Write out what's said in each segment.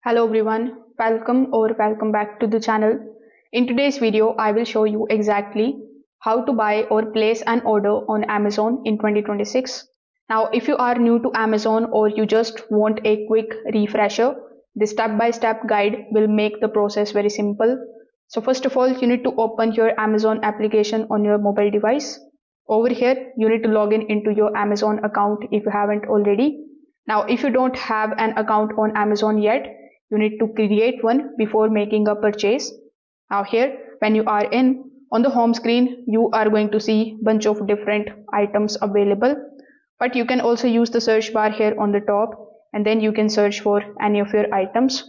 Hello everyone, welcome back to the channel. In today's video, I will show you exactly how to buy or place an order on Amazon in 2026. Now, if you are new to Amazon or you just want a quick refresher, this step-by-step guide will make the process very simple. So first of all, you need to open your Amazon application on your mobile device. Over here, you need to log in into your Amazon account if you haven't already. Now, if you don't have an account on Amazon yet, you need to create one before making a purchase. Now here, when you are in, on the home screen, you are going to see bunch of different items available, but you can also use the search bar here on the top, and then you can search for any of your items.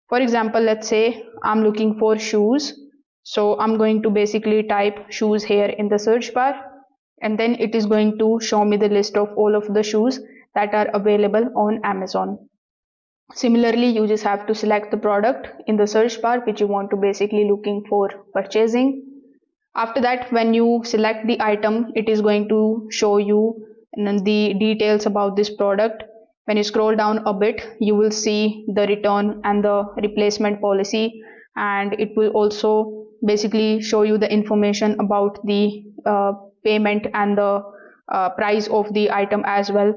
For example, let's say I'm looking for shoes. So I'm going to basically type shoes here in the search bar, and then it is going to show me the list of all of the shoes that are available on Amazon. Similarly, you just have to select the product in the search bar which you want to basically looking for purchasing. After that, when you select the item, it is going to show you the details about this product. When you scroll down a bit, you will see the return and the replacement policy, and it will also basically show you the information about the payment and the price of the item as well.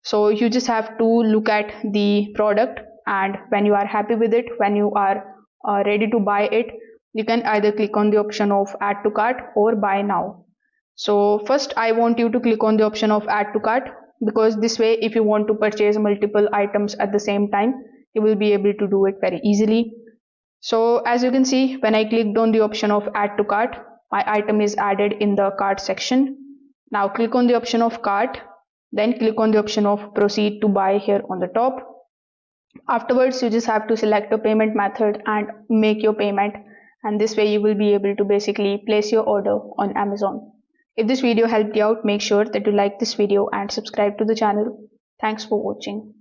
So you just have to look at the product, and when you are happy with it, when you are ready to buy it, you can either click on the option of add to cart or buy now. So first I want you to click on the option of add to cart, because this way if you want to purchase multiple items at the same time, you will be able to do it very easily. So as you can see, when I clicked on the option of add to cart, my item is added in the cart section. Now click on the option of cart, then click on the option of proceed to buy here on the top. Afterwards, you just have to select a payment method and make your payment, and this way you will be able to basically place your order on Amazon. If this video helped you out, make sure that you like this video and subscribe to the channel. Thanks for watching.